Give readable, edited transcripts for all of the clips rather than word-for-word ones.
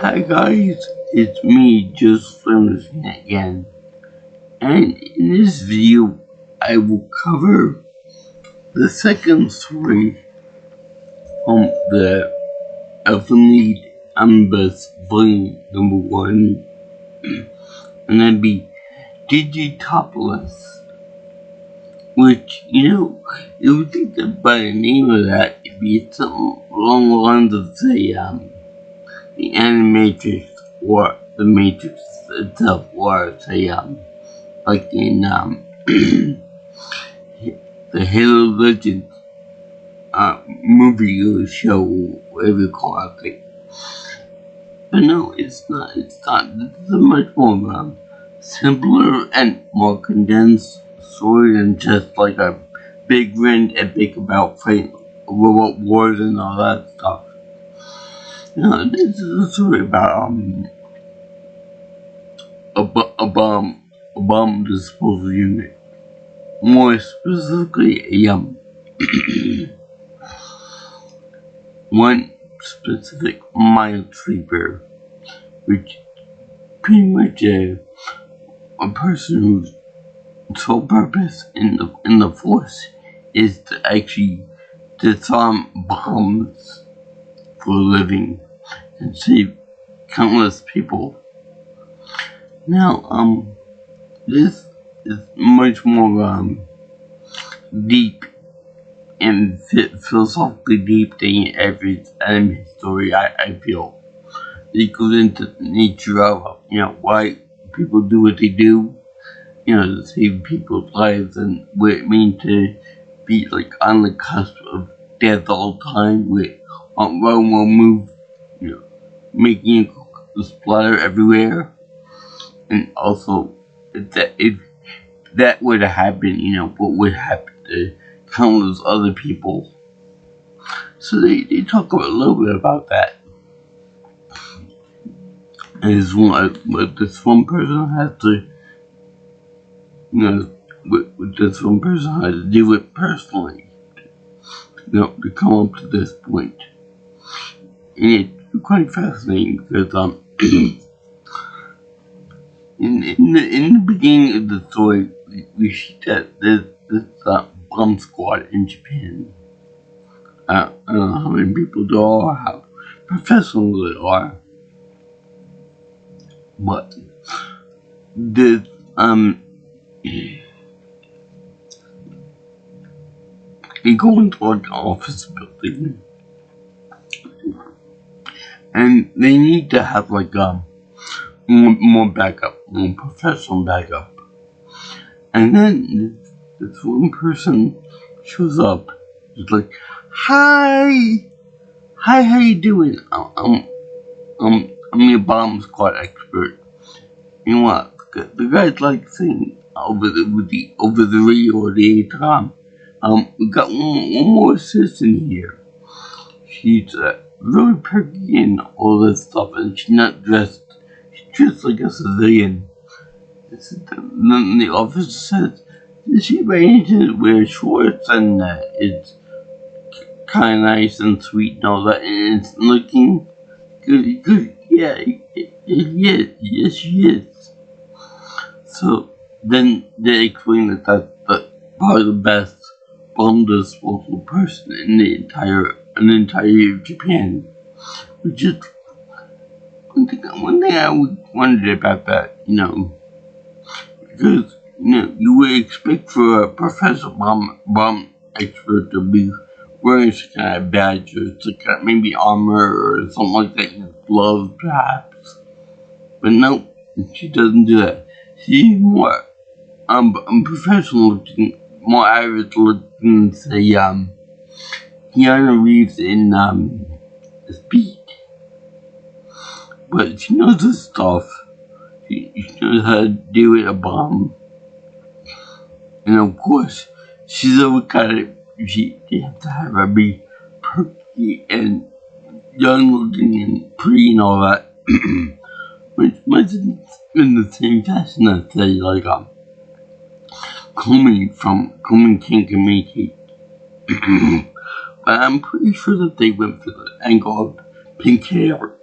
Hi guys, it's me, just listening again, and in this video, I will cover the second story from the Elfen lead Omibus volume number 1, and that'd be Digitopolis, which, you would think that by the name of that, it'd be something along the lines of, say, the Animatrix or the Matrix itself, or say, like in the Halo Legends movie or show, whatever you call it. But no, it's not. It's not. This is a much more simpler and more condensed story than just like a big grand epic about fighting robot wars and all that stuff. This is a story about a bomb disposal unit. More specifically, one specific minesweeper, which pretty much a person whose sole purpose in the force is to actually disarm bombs for a living and save countless people. Now, this is much more deep and philosophically deep than your average anime story. I feel it goes into the nature of why people do what they do, to save people's lives, and what it means to be like on the cusp of death all the time with one wrong move, making a splatter everywhere. And also, if that were to happen, what would happen to countless other people. So they talk a little bit about that. And what this one person has to, what this one person has to deal with personally, to come up to this point. And it's quite fascinating because, in the beginning of the story, we see that there's this bomb squad in Japan. I don't know how many people there are, how professional they are, but there's you go into like an office building, and they need to have like more backup, more professional backup. And then this one person shows up. He's like, "Hi, how you doing? I'm your bomb squad expert. You know what? The guy's like saying over the radio or the intercom. We got one more assistant here. She's very perky and all this stuff, and she's not dressed. She's dressed like a civilian." Then the officer says, "Does she by any chance wear shorts and it's kind of nice and sweet and all that, and it's looking good? Yeah, yes, she is." So then they explain that that's probably the best bomb disposal person in the entire Japan, which is one thing I wondered about that, because you would expect for a professional bomb expert to be wearing some kind of badge or some kind of maybe armor or something like that, gloves perhaps, but no, she doesn't do that. She's more professional looking, more average looking, say Keanu Reeves in Speed. But she knows this stuff. She knows how to deal with a bomb. And of course, she's always got it. You have to have her be perky and young looking and pretty and all that. Which might have been the same fashion as, say, like Coleman can't communicate. But I'm pretty sure that they went for the angle of pink hair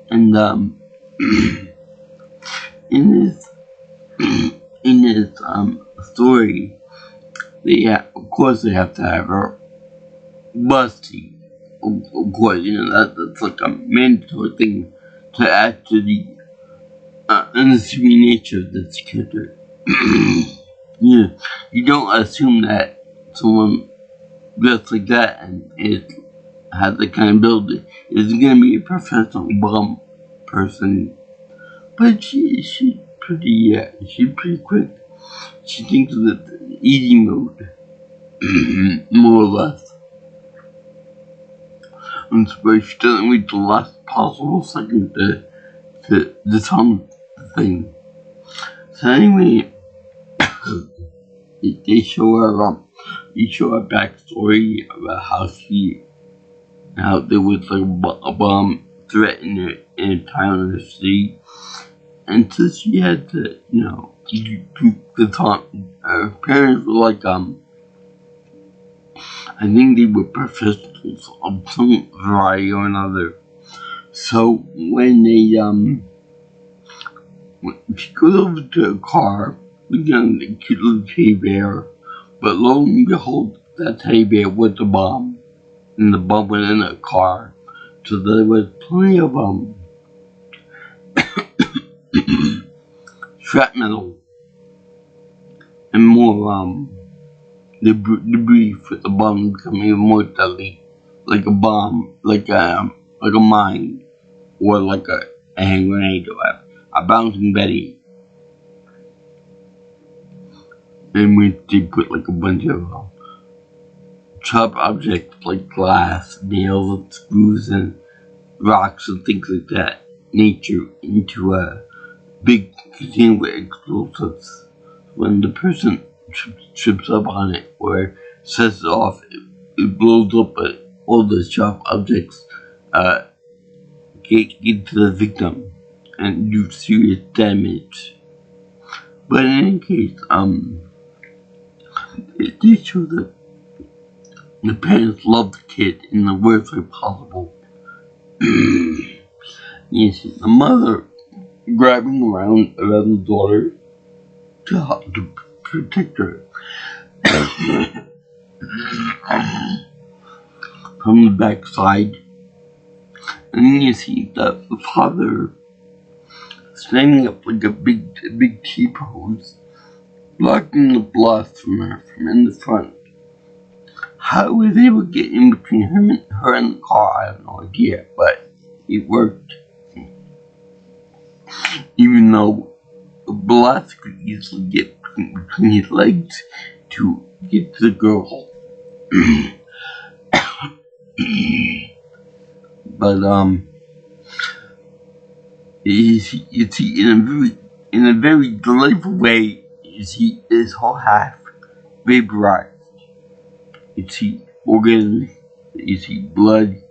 And in this in this story, of course they have to have her busty. Of course, that's like a mandatory thing to add to the unassuming nature of this character. Yeah, you don't assume that someone dressed like that and it has the kind of ability is gonna be a professional bum person. But she's pretty quick. She thinks of the easy mode, more or less. And so she doesn't wait the last possible second to disarm the thing. So anyway, they show her backstory about how there was like a bomb threat in a town or a city, and so she had to, the time. Her parents were like, I think they were professionals of some variety or another. So when she goes over to a car, with a cute little teddy bear, but lo and behold, that teddy bear was a bomb, and the bomb went in a car. So there was plenty of shrapnel and more debris for the bomb to become even more deadly, like a bomb, like a mine, or like a hand grenade, or a bouncing Betty. In which they put like a bunch of sharp objects like glass, nails, screws, and rocks and things like that nature into a big container with explosives. When the person trips up on it or sets it off, it blows up, but all the sharp objects get to the victim and do serious damage. But in any case, it did show that the parents love the kid in the worst way possible. You see the mother grabbing around the daughter to protect her from the backside. And then you see the father standing up like a big T-pose, blocking the blast from her from in the front. How he was able to get in between her and the car, I have no idea, but it worked. Even though the blast could easily get between his legs to get to the girl. But you see, in a very delightful way, you see his whole half vaporized. You see organs, you see blood,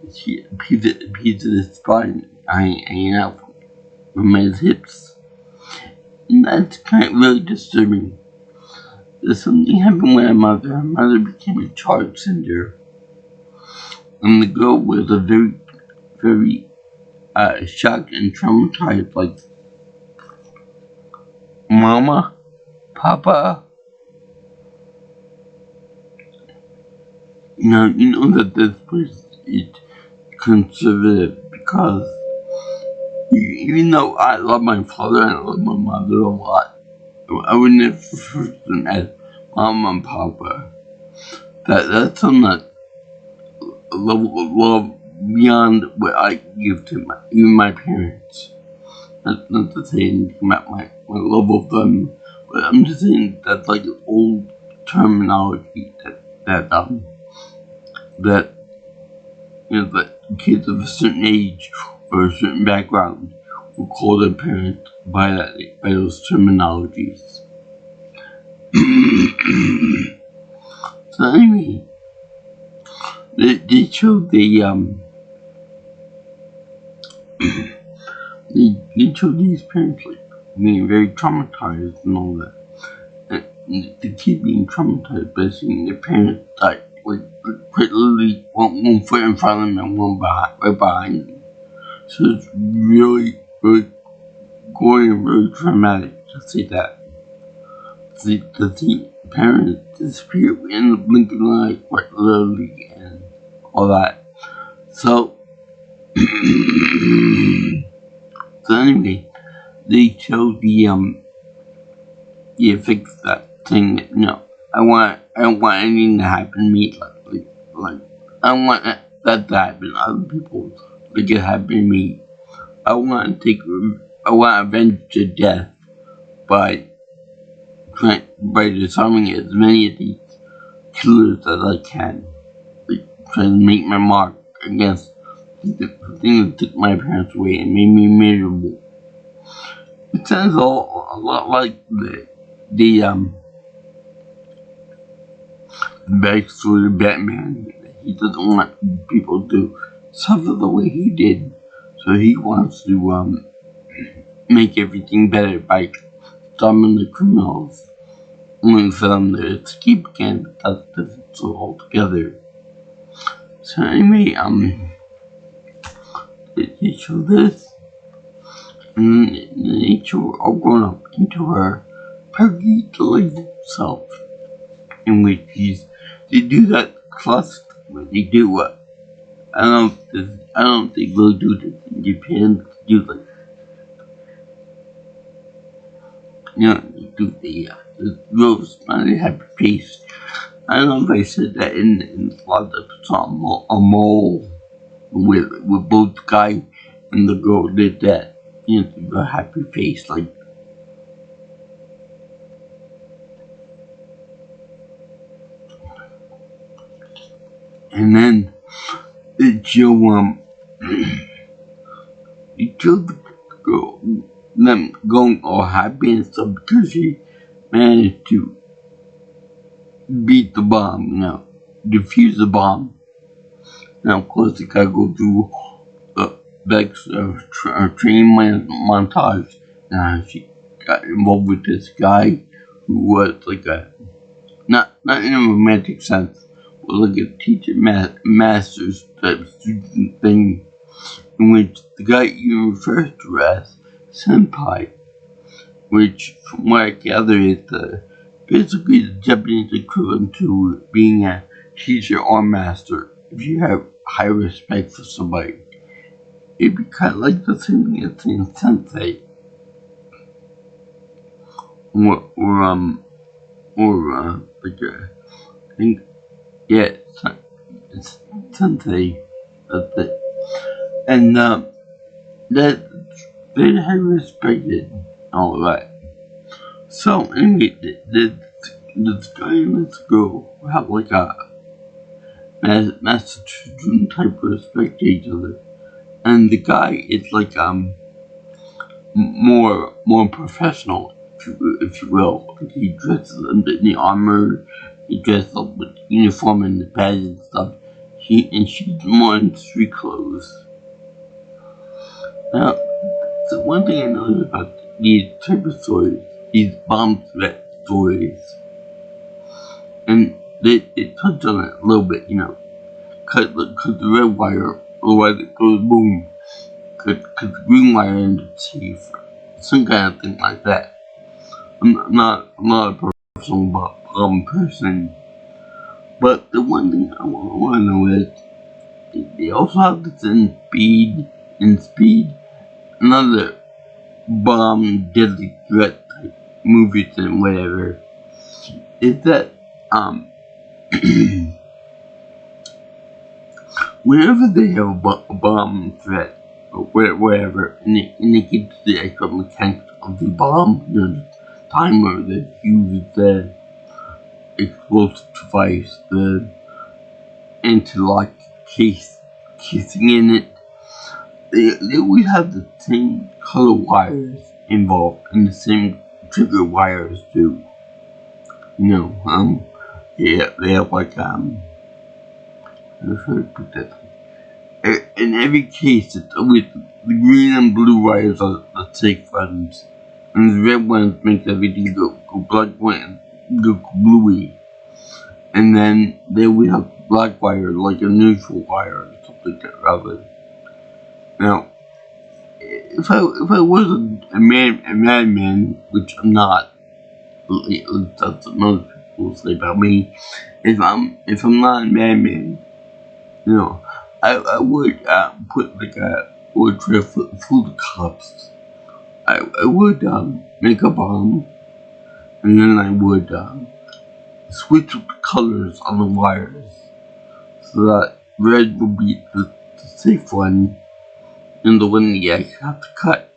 you see a piece of his spine hanging out from his hips. And that's kind of really disturbing. There's something happened with her mother. Her mother became a charged cinder. And the girl was a very shocked and traumatized, like, Mama? Papa? You know that this place is conservative because even though I love my father and I love my mother a lot, I would never refer to them as Mama and Papa. That's something that a level of love beyond what I give to even my parents. Not to say anything about my love of them, but I'm just saying that's like an old terminology that kids of a certain age or a certain background will call their parents by those terminologies. So anyway, they showed they showed these parents like being very traumatized and all that. And the kid being traumatized by seeing their parents die quite literally one foot in front of him and one right behind him. So it's really, really gory and really traumatic to see that. To see parents disappear in the blink of an eye, quite literally, and all that. So, so anyway, they show the fix that thing that, I don't want anything to happen to me, like, I don't want that to happen to other people, like it happened to me. I want to avenge the death by disarming as many of these killers as I can. Like, trying to make my mark against the thing that took my parents away and made me miserable. It sounds a lot like the backstory of Batman. He doesn't want people to suffer the way he did, so he wants to make everything better by stopping the criminals, only for them to escape again. But that's different altogether. So anyway, they show this, and they show all grown up into her perky, delightful self, in which they do that classic where they do what I don't know if they really do this in Japan. They do they do the real smiley happy face. I don't know if I said that in the last episode. A mole with both the guy and the girl did that. The happy face, like. And then it show the girl them going all happy and stuff because she managed to beat the bomb, defuse the bomb. Now, of course, they gotta go through training montage. Now, she got involved with this guy who was like not in a romantic sense, but like a teacher master's type student thing, in which the guy even refers to as senpai, which, from what I gather, is basically the Japanese equivalent to being a teacher or master. If you have high respect for somebody, it'd be kind of like the same thing as saying sensei, I think, yeah, it's sensei. That's it, and that they had respected all that. So anyway, this guy and this girl have like a master student type of respect to each other, and the guy is like more professional, if you will. He dresses in the armor, he dresses up with uniform and the badge and stuff. She's more in street clothes. Now, so one thing I noticed about these type of stories, these bomb threat stories, and they touch on it a little bit, cut the red wire, otherwise it goes boom, cut the green wire into the safe, some kind of thing like that. I'm not a personal bomb person, but the one thing I want to know is they also have this in Speed, another bomb deadly threat type movies and whatever, is that whenever they have a bomb threat or wherever, and they get to the actual mechanics of the bomb, the timer that uses the explosive device, the interlock casing in it, they always have the same color wires involved and the same trigger wires too. They have like how to put that? In every case, it's always the green and blue wires are the safe ones, and the red ones make everything go black and go bluey. and then we have black wire, like a neutral wire or something like that, rather. Now, if I was a madman, which I'm not, that's what most people say about me. If I'm not a madman, I would put like a wood tray full of cups. I would make a bomb, and then I would switch up the colors on the wires, so that red would be the safe one, and the one that you actually have to cut.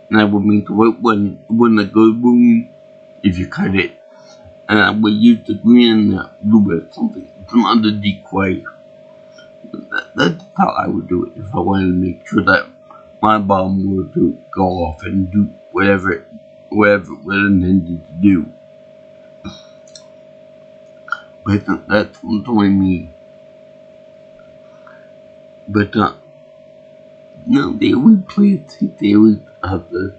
And I would make the white one, the one that goes boom if you cut it. And I would use the green and the blue as some other decoy. That's how I would do it if I wanted to make sure that my bomb would go off and do whatever it was intended to do. But that's only me. But no, they always play it safe. They always have the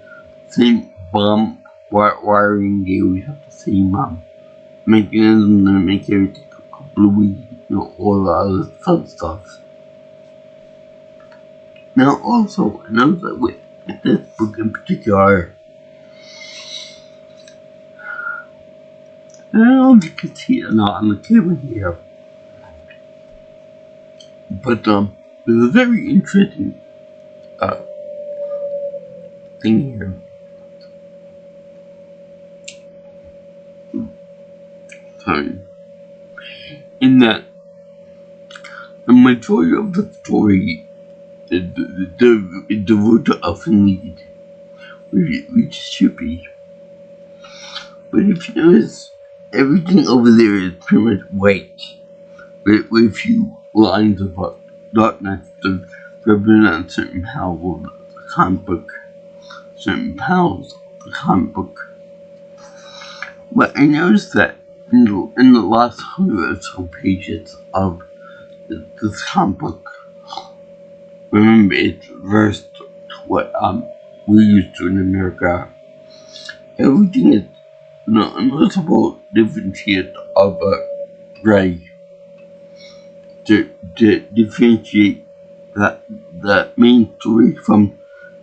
same bomb wiring. They always have the same mechanism to make everything bluey, all the other fun stuff. Now, also, I know that with this book in particular, I don't know if you can see it or not on the camera here, but there's a very interesting thing here. Sorry. In that the majority of the story is devoted to Elfen lead, which should be. But if you notice, everything over there is pretty much white, with a few lines of darkness to represent certain panels of the comic book. But I noticed that in the last 100 or so pages of this comic book, remember it's reversed to what we're used to in America. Everything is noticeable differentiate of gray to differentiate the main story from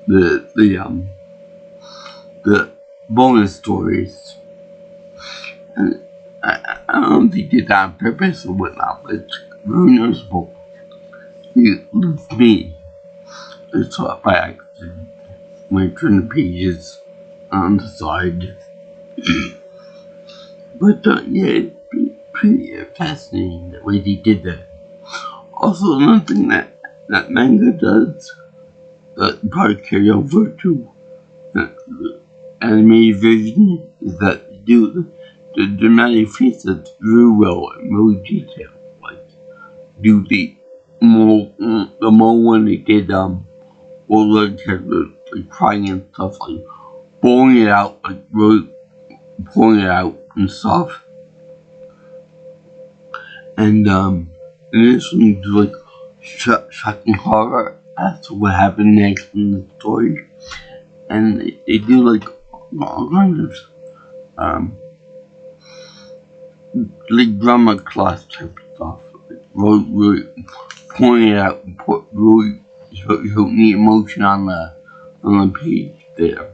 the bonus stories. And I don't know if they did that on purpose or whatnot, but it's very noticeable. It leaves me. I saw it by accident when I turned the pages on the side. But yeah, it's pretty fascinating the way they did that. Also, another thing that manga does that probably carry over to the animated version is that they do the dramatic faces very well and really detailed. Like, do the more when they did all the characters like crying and stuff, like pouring it out, like really pouring it out and stuff. And this one is like shocking horror as to what happened next in the story. And they do like all kinds of like drama class type stuff. Like really pouring it out and really showing the emotion on the page there.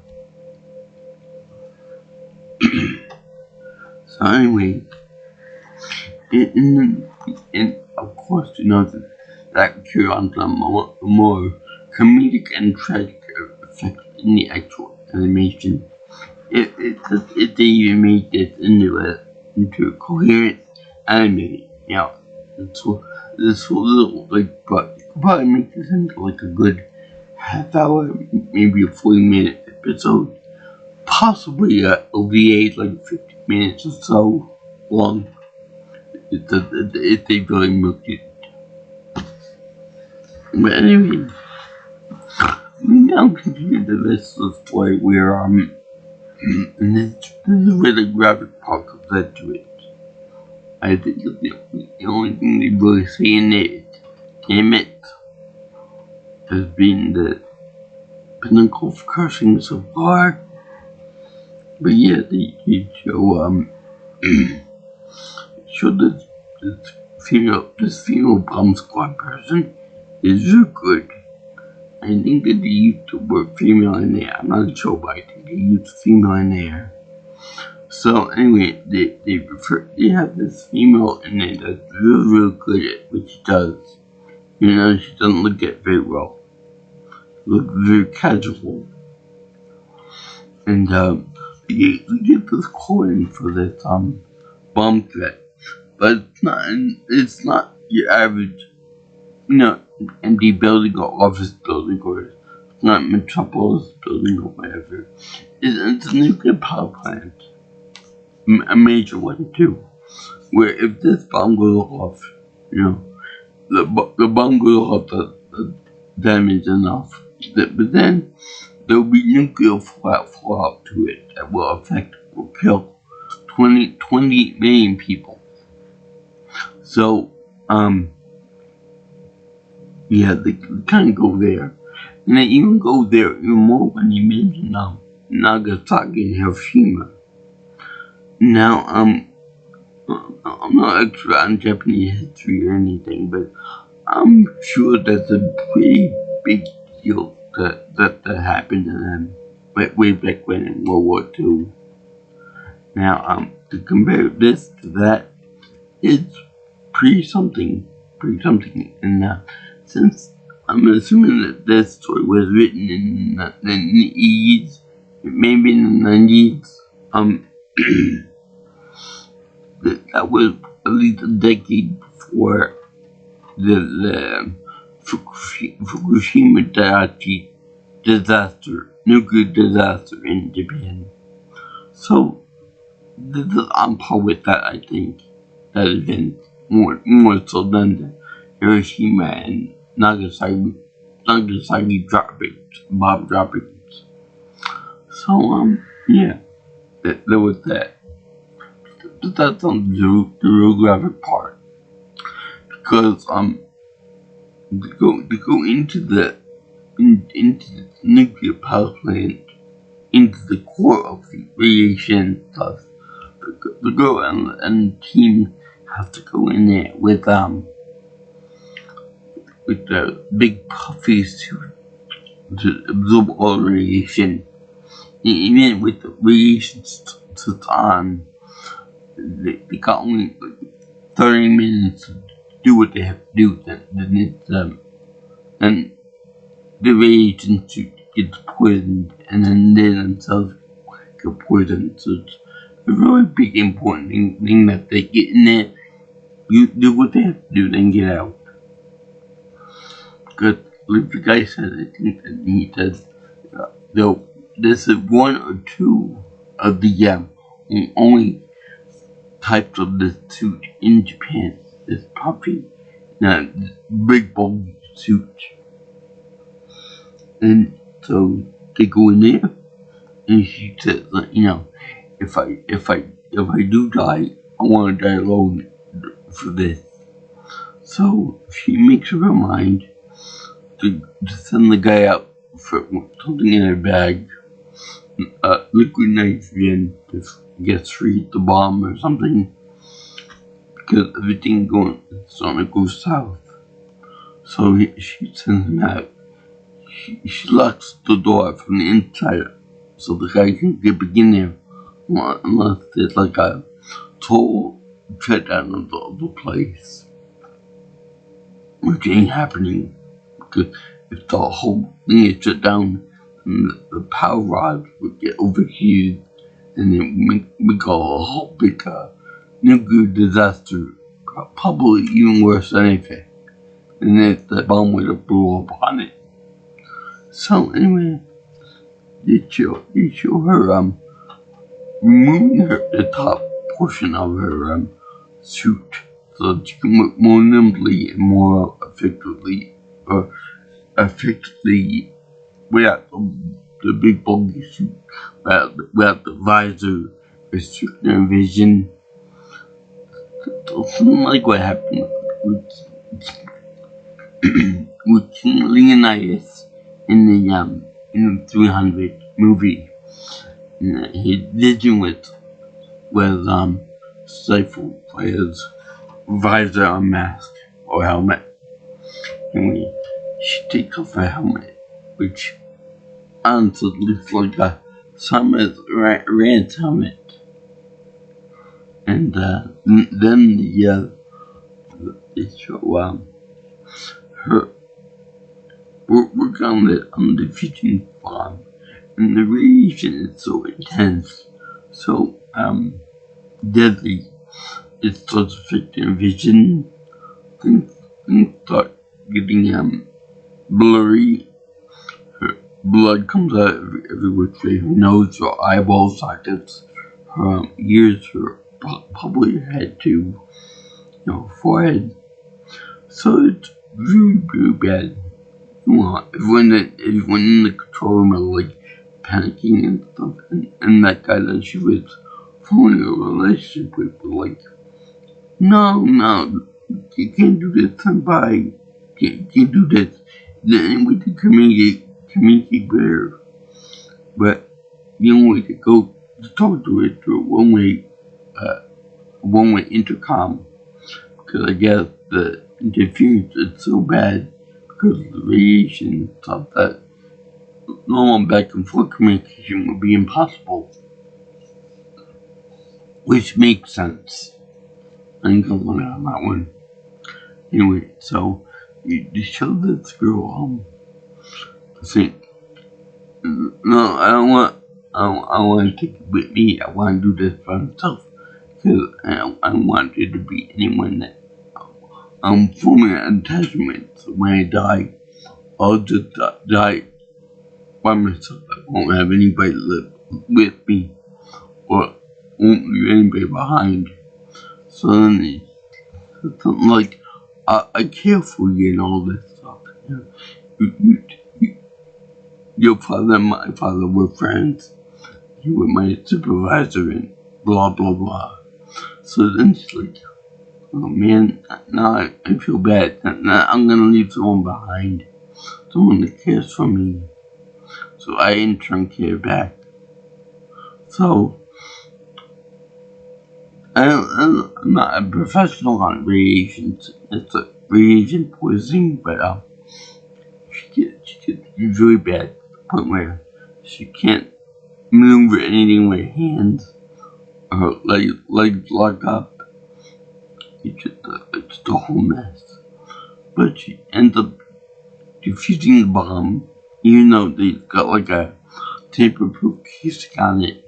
So anyway, and of course, that carry on to more comedic and tragic effect in the actual animation. If they even made this into a coherent anime, this whole little but you could probably make this into like a good half hour, maybe a 40-minute episode, possibly a OVA like 50 minutes or so long. If they really milked it. But anyway, we now continue the rest of the story where and this is where the graphic part comes into it. I think the only thing they really say in it, damn it, has been the pinnacle of cursing so far. But yeah, they show show this this female bomb squad person is real good. I think that they used the word female in there. I'm not sure, but I think they used female in there. So anyway, they have this female in there that's real good at what she does. You know, she doesn't look at very well. Look very casual. And we get this coin for this bomb threat. But it's not your average, you know, empty building or office building, or it's not Metropolis building or whatever. It's a nuclear power plant. A major one too. Where if this bomb goes off, you know, the bomb goes off, the damage enough. But then there will be nuclear fallout to it that will kill 28 million people. So, yeah, they kind of go there. And they even go there even more when you mention Nagasaki and Hiroshima. Now, I'm not an expert on Japanese history or anything, but I'm sure that's a pretty big deal that happened to them way back when in World War II. Now, to compare this to that, it's pretty something. And since I'm assuming that this story was written in the 80s, maybe in the 90s, that was at least a decade before the Fukushima Daiichi nuclear disaster in Japan. So this is on par with that, I think. That event more so than the Hiroshima and Nagasaki bomb droppings. So yeah, there was that. But that's on the real graphic part, because to go into the nuclear power plant, into the core of the radiation stuff, the girl and the team have to go in there with the big puffy suit to absorb all the radiation. Even with the radiation suits on, they got only 30 minutes to do what they have to do. Then the radiation suit gets poisoned, and then they themselves get poisoned. So it's a really big important thing that they get in there, you do what they have to do, then get out. Because like the guy said, I think that he said, this is one or two of the only types of this suit in Japan. This puffy, big bulky suit. And so they go in there, and she says, if I do die, I want to die alone for this. So she makes up her mind to send the guy out for something in her bag, liquid nitrogen, to get free the bomb or something, because everything it's gonna go south. So she sends him out. She locks the door from the inside so the guy can get in there, unless there's like a total shutdown of the place, which ain't happening, because if the whole thing is shut down, the power rods would get overheated, and it make a whole big nuclear disaster, probably even worse than anything, and if the bomb would have blew up on it. So anyway, they show her removing the top portion of her suit so that she can work more nimbly and more effectively without the big bulky suit, without the visor restricting her vision. Something like what happened with King Leonidas in the 300 movie. His vision was stifled by his visor or mask or helmet. Anyway, she takes off her helmet, which honestly looks like a Summer's Rand's helmet. And then they show her work on the fusion farm, and the radiation is so intense, so deadly. It starts affecting vision. Things start getting blurry. Her blood comes out every which way. Her nose, her eyeball sockets, her ears, her probably her head too, forehead. So it's very bad. Everyone in the control room are like panicking and stuff, and that guy that she was forming a relationship with was like, no, you can't do this, senpai. You can't do this. Then we can communicate better. But the only way to go to talk to it through a one-way intercom, because I guess the interference is so bad because of the radiation and stuff that normal back and forth communication would be impossible. Which makes sense. I'm going on that one. Anyway, so you show this girl saying, no, I don't want to take it with me. I want to do this by myself. Because I don't want it to be anyone that I'm forming an attachment. So when I die, I'll just die by myself. I won't have anybody live with me, or won't leave anybody behind. So then it's something like, I care for you and all this stuff. Your father and my father were friends. You were my supervisor and blah blah blah. So then she's like, oh man, now I feel bad. Now I'm gonna leave someone behind. Someone that cares for me. So I in turn care back. So I'm not a professional on radiation. It's a radiation poisoning, but she gets really bad to the point where she can't maneuver anything with her hands. Her legs lock up. It's just a whole mess. But she ends up defusing the bomb, even though they've got like a tamper-proof casing on it.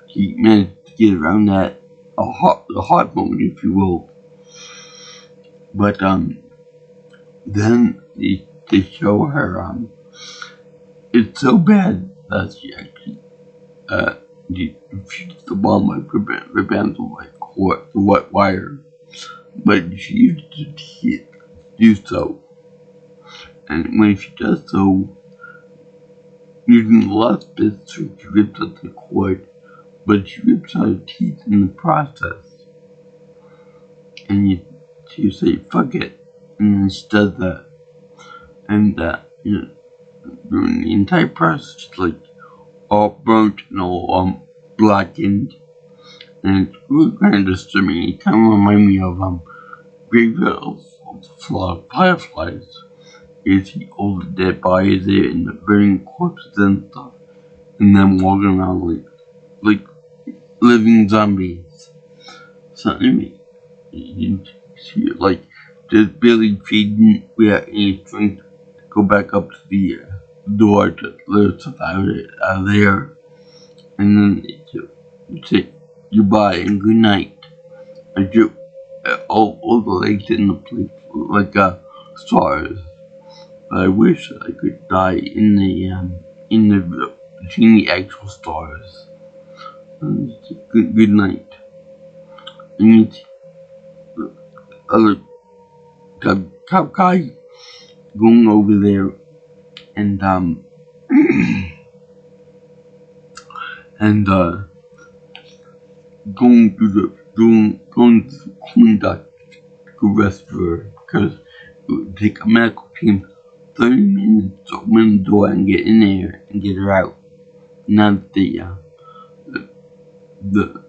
She managed to get around that, the hard mode, if you will. But then they show her it's so bad that she actually defused the bomb by preventing the wet wire. But she used to do so. And when she does so, using the last bit, she rips out the cord, but she rips out her teeth in the process. And you say, fuck it. And then she does that. And during the entire process, she's like all burnt and all blackened. And it's really kind of disturbing. It kind of reminds me of graveyard of fireflies. You see all the dead bodies there and the burning corpses and stuff, and then walking around like living zombies. So anyway, you see like just barely feeding without any strength to go back up to the door to let us out of there, and then you say goodbye and good night. As you all the legs in the place look like stars. But I wish I could die in the between the actual stars. Good night. And you see the other cop guy going over there and going to the clean duct to rest for her, because it would take a medical team 30 minutes to open the door and get in there and get her out. Now that the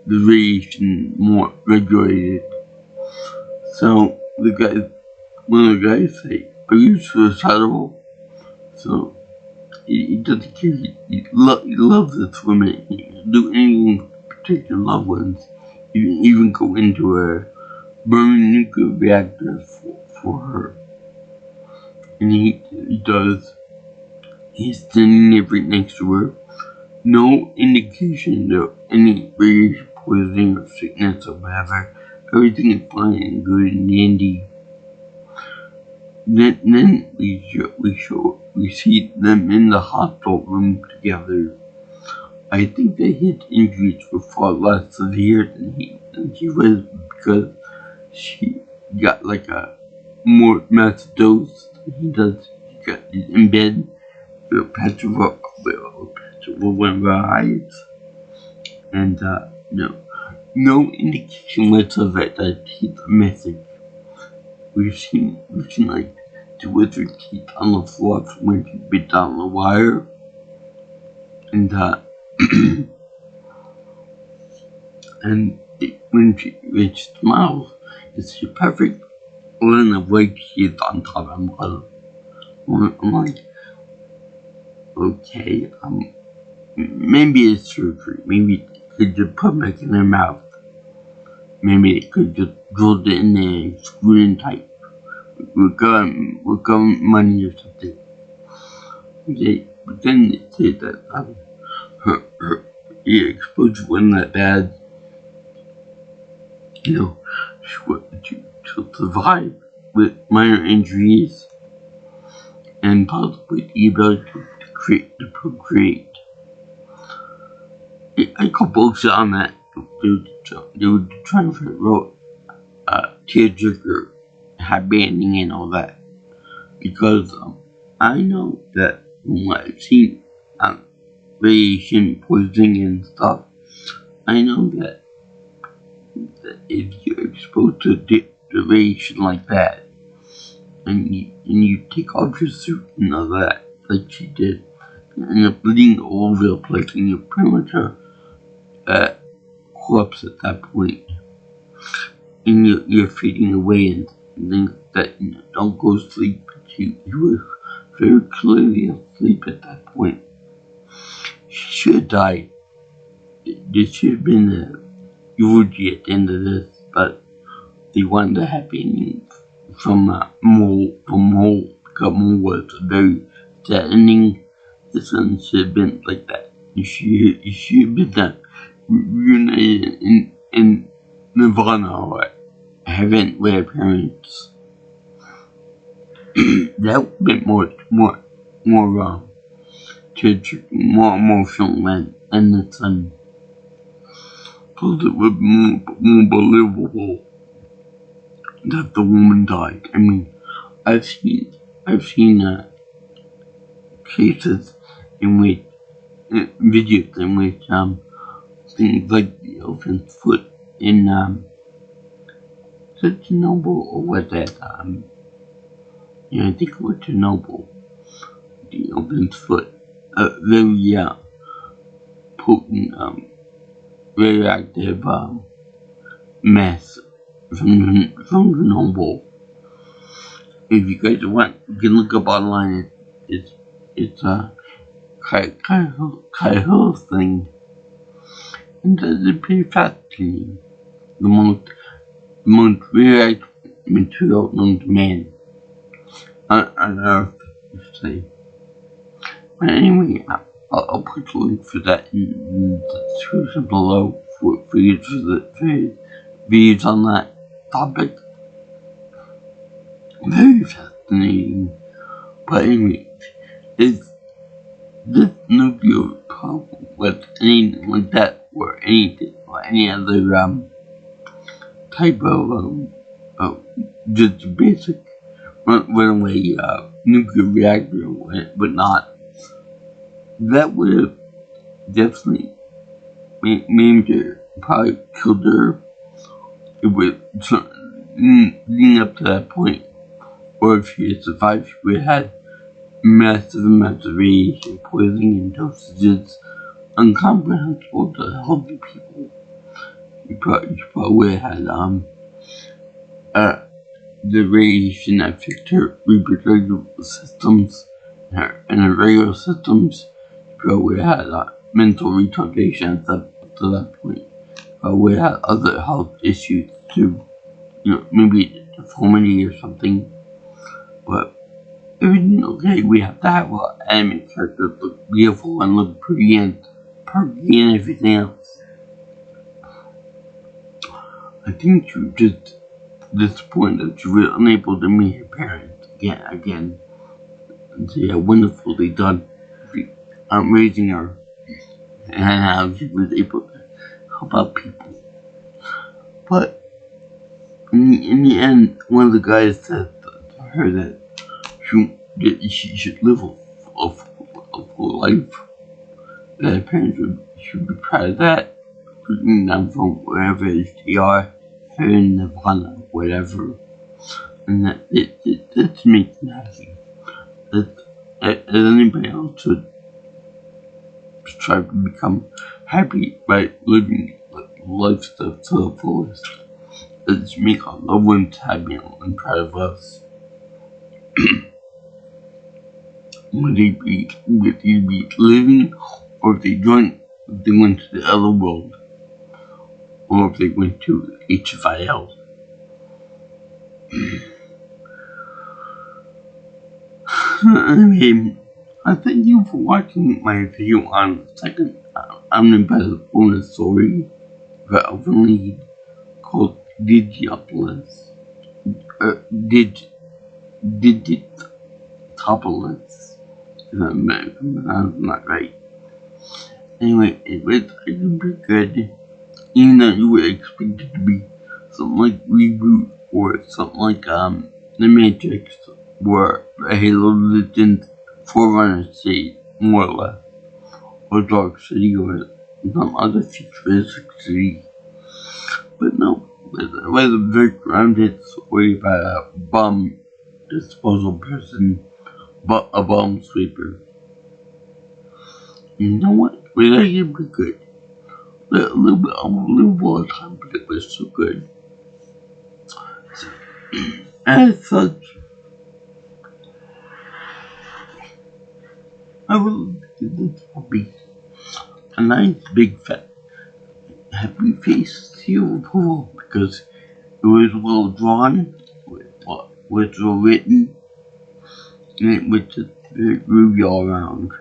radiation more regulated, So one of the guys say, "Are you suicidal?" So he doesn't care. He loves this woman. He'll do anything to protect his loved ones. Even go into a burning nuclear reactor for her. And he does. He's standing there right next to her. No indication of any radiation poisoning or sickness or whatever. Everything is fine and good and dandy. Then we see them in the hospital room together. I think that his injuries were far less severe than he was, because she got like a more massive dose than he does. He got in bed with a patch of one of her eyes, and no indication whatsoever that he's missing. We've seen like the wizard teeth on the floor from when she bit down the wire, and and when she smiles, it's a perfect line of white teeth on top of her. I'm like, okay, maybe it's surgery. Maybe they could just put back in their mouth. Maybe they could just drill it in there and screw it in tight. We're government money or something. Okay, but then they say that her exposure wasn't that bad. She'll survive with minor injuries and possibly the ability to procreate. I call bullshit on that. They were trying to wrote tearjerker, happy ending and all that, because I know that from what I've seen radiation poisoning and stuff, I know that if you're exposed to the radiation like that, and you take off your suit and all that, like she did, and you're bleeding all over the place, and you're pretty much a corpse at that point, and you're fading away and things that don't go to sleep. But you were very clearly asleep at that point. She should have died. There should have been a eulogy at the end of this, but they wanted a happy ending from Mole. Because Mole was a very sad ending. This one should have been like that. You should have been that reunited in Nirvana or heaven with her parents. That would have been more more emotional than the son. Because it would be more believable that the woman died. I mean, I've seen cases in which videos in which things like the Elfen's foot in Chernobyl, or was that I think it was Chernobyl, the Elfen's foot, very potent radioactive mess from Chernobyl. If you guys want, you can look up online. It's a Kyle thing, and it's pretty fascinating. The most radioactive material known to man on Earth, you say. But anyway, I'll put a link for that in the description below for you to views on that topic. Very fascinating. But anyway, is this nuclear problem with anything like that, or anything, or any other type of just basic runaway nuclear reactor but not, that would have definitely maimed her, probably killed her. It would leading up to that point, or if she had survived, she would have had massive amounts of radiation poisoning and dosages incomprehensible to healthy people. You probably would have had the radiation affect her reproductive systems and her regular systems. We had mental retardation up to that point. We had other health issues too. Maybe deformity or something. But everything okay. We have to have an anime character look beautiful and look pretty and perky and everything else. I think you're just disappointed that you were unable to meet your parents again. And say how wonderful they done raising her and how she was able to help out people. But in the end, one of the guys said to her that she should live a full life. That her parents should be proud of that. Looking down from wherever they are, here in Nirvana, whatever. And that makes me happy. That anybody else should try to become happy by living life to the fullest. Let's make our loved ones happy and proud of us. Would they be living, or if they went to the other world, or if they went to HFIL. Anyway, I thank you for watching my video on the second omnibus bonus story for Elfen Lead called Digitopolis. Digitopolis. If I'm not right. Anyway, it was pretty good. Even though you would expect it to be something like Reboot or something like The Matrix or the Halo Legends Forerunner State, more or less, or Dark City or some other futuristic city. But no, it was a very grounded story about a bomb disposal person, but a bomb sweeper. You know what? It was actually pretty good. A little more time, but it was so good. As such, I will give this puppy a nice big fat happy face seal of approval because it was well drawn, was well written, and it was just very groovy all around.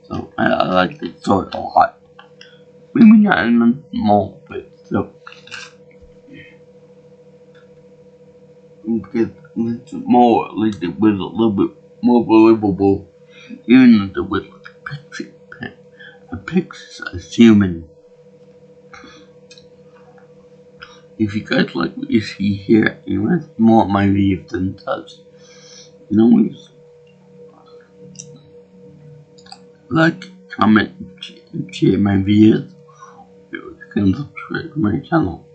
So I like this story a lot. Maybe not in more, but still. Because it's more, like it was a little bit more believable, even though it was like a picture as human. If you guys like what you see here, and you want more of my videos than such, you can always like, comment, and share my videos. You can subscribe to my channel.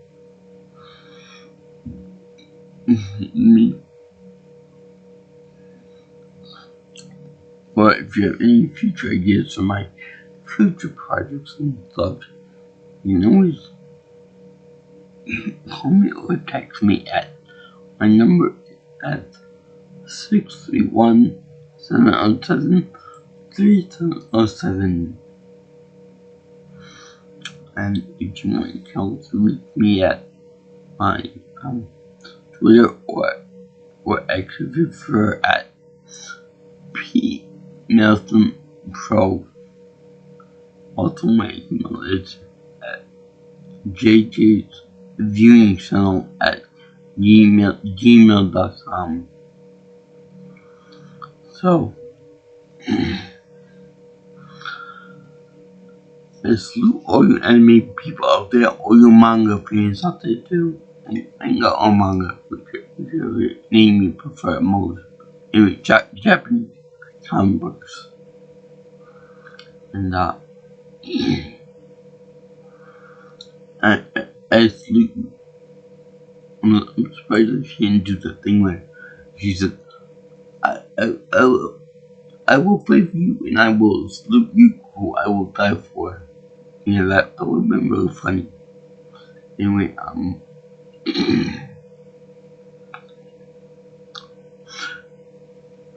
Or if you have any future ideas for my future projects and stuff, you can always call me or text me at my number at 631-707-3707. And if you want, you can also reach me at my Twitter or actually prefer at P Nelson Pro. Also, my email is at JJ's viewing channel at gmail.com. So, I salute all you anime people out there, all you manga fans out there too. I got all manga, whichever name you prefer most. Anyway, Japanese comic books. And I salute you. I'm surprised that she didn't do the thing where she said, I will play for you and I will salute you who I will die for. Yeah, that would have been really funny. Anyway,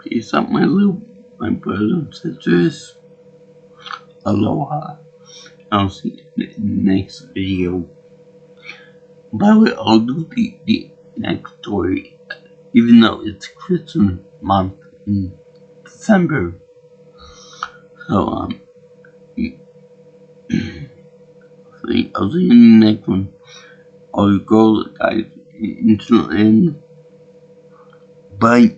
Peace out, my brothers and sisters. Aloha. I'll see you in the next video. By the way, I'll do the next story, even though it's Christmas month in December. So, I'll see you in the next one. I'll go, guys, until the end. Bye.